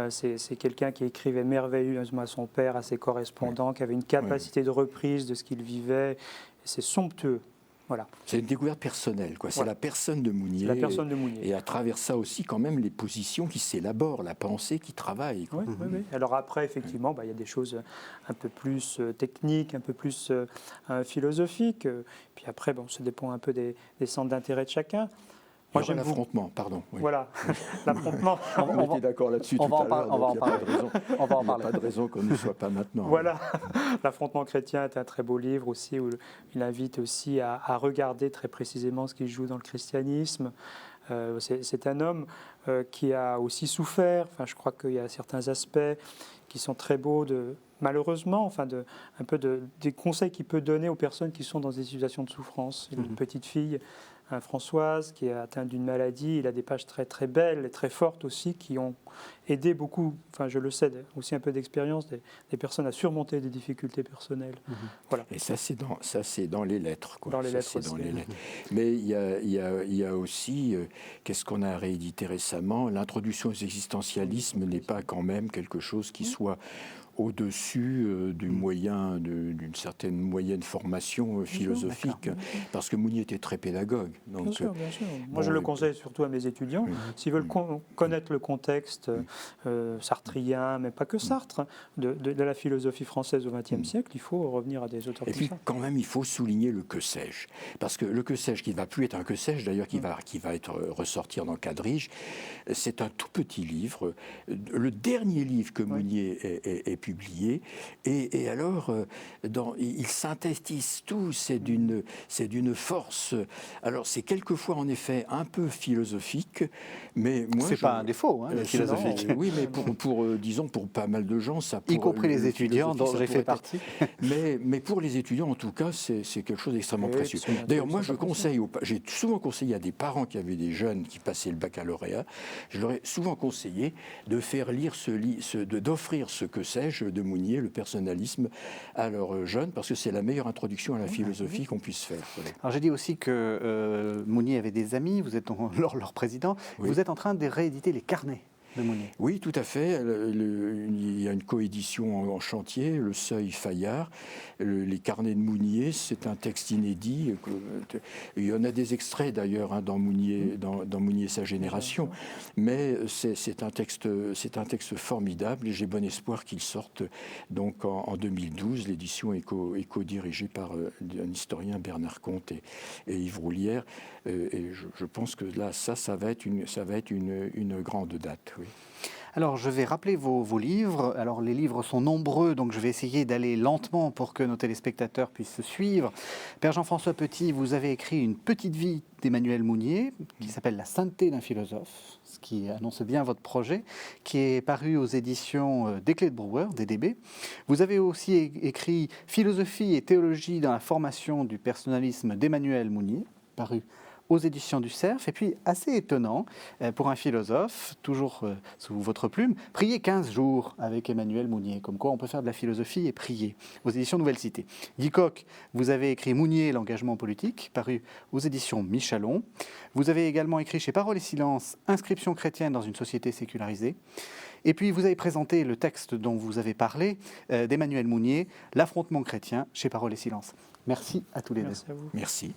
S2: C'est quelqu'un qui écrivait merveilleusement à son père, à ses correspondants, qui avait une capacité de reprise de ce qu'il vivait. Et c'est somptueux. Voilà.
S3: C'est une découverte personnelle, quoi. C'est la personne de Mounier.
S2: La personne de Mounier.
S3: Et à travers ça aussi, quand même, les positions qui s'élaborent, la pensée qui travaille.
S2: Oui. Alors après, effectivement, il y a des choses un peu plus techniques, un peu plus philosophiques. Puis après, ça dépend un peu des centres d'intérêt de chacun.
S3: Moi, j'aime l'affrontement, pardon. Oui.
S2: Voilà, l'affrontement.
S3: On était d'accord là-dessus tout à l'heure.
S1: On va en parler.
S3: Il n'y a pas de raison qu'on ne soit pas maintenant.
S2: Voilà, l'affrontement chrétien est un très beau livre aussi, où il invite aussi à regarder très précisément ce qui joue dans le christianisme. C'est un homme qui a aussi souffert. Enfin, je crois qu'il y a certains aspects qui sont très beaux, malheureusement, des conseils qu'il peut donner aux personnes qui sont dans des situations de souffrance. Il a une petite fille, Françoise, qui est atteinte d'une maladie. Il a des pages très, très belles et très fortes aussi qui ont aidé beaucoup, je le sais, aussi un peu d'expérience, des personnes à surmonter des difficultés personnelles. Voilà.
S3: Et ça, c'est dans les lettres. Quoi.
S2: Dans les lettres aussi.
S3: Dans les lettres. Mais il y a aussi, qu'est-ce qu'on a réédité récemment ? L'introduction aux existentialismes n'est pas quand même quelque chose qui soit au-dessus du moyen, d'une certaine moyenne formation philosophique, parce que Mounier était très pédagogue. Donc,
S2: bien sûr, bien sûr. Moi,
S3: bon,
S2: je le conseille surtout à mes étudiants. S'ils veulent connaître le contexte sartrien, mais pas que Sartre, de la philosophie française au XXe siècle, il faut revenir à des auteurs
S3: et
S2: comme
S3: puis,
S2: ça.
S3: quand même, il faut souligner le que sais-je. Parce que le que sais-je, qui ne va plus être un que sais-je, d'ailleurs, qui va être ressortir dans Quadrige, c'est un tout petit livre, le dernier livre que Mounier ait publié. Et alors, il synthétise tout, c'est d'une force. Alors, c'est quelquefois, en effet, un peu philosophique, mais moi...
S1: C'est pas un défaut, hein, la philosophique.
S3: Oui, mais disons, pour pas mal de gens, ça
S1: y compris les étudiants dont j'ai fait partie.
S3: Mais pour les étudiants, en tout cas, c'est quelque chose d'extrêmement précieux. D'ailleurs, moi, j'ai souvent conseillé à des parents qui avaient des jeunes qui passaient le baccalauréat, je leur ai souvent conseillé de faire lire d'offrir ce que sais-je de Mounier, le personnalisme, à leurs jeunes, parce que c'est la meilleure introduction à la philosophie qu'on puisse faire.
S1: Alors j'ai dit aussi que Mounier avait des amis, vous êtes leur président, vous êtes en train de rééditer les carnets de Mounier.
S3: Oui, tout à fait. Il y a une coédition en chantier, Le Seuil Fayard, les carnets de Mounier, c'est un texte inédit. Il y en a des extraits d'ailleurs dans Mounier, dans Mounier sa génération, mais c'est un texte formidable et j'ai bon espoir qu'il sorte donc en 2012. L'édition est co-dirigée par un historien, Bernard Comte et Yves Roulière, et je pense que là, ça va être une grande date. Oui.
S1: Alors, je vais rappeler vos livres. Alors, les livres sont nombreux, donc je vais essayer d'aller lentement pour que nos téléspectateurs puissent suivre. Père Jean-François Petit, vous avez écrit une petite vie d'Emmanuel Mounier, qui s'appelle La sainteté d'un philosophe, ce qui annonce bien votre projet, qui est paru aux éditions des Clés de Brouwer, DDB. Vous avez aussi écrit Philosophie et théologie dans la formation du personnalisme d'Emmanuel Mounier, paru aux éditions du Cerf, et puis assez étonnant pour un philosophe, toujours sous votre plume, prier 15 jours avec Emmanuel Mounier, comme quoi on peut faire de la philosophie et prier, aux éditions Nouvelle Cité. Guy Coq, vous avez écrit Mounier, l'engagement politique, paru aux éditions Michalon. Vous avez également écrit chez Parole et Silence, Inscription chrétienne dans une société sécularisée. Et puis vous avez présenté le texte dont vous avez parlé, d'Emmanuel Mounier, L'affrontement chrétien, chez Parole et Silence. Merci à tous les deux.
S2: Merci à vous.
S3: Merci.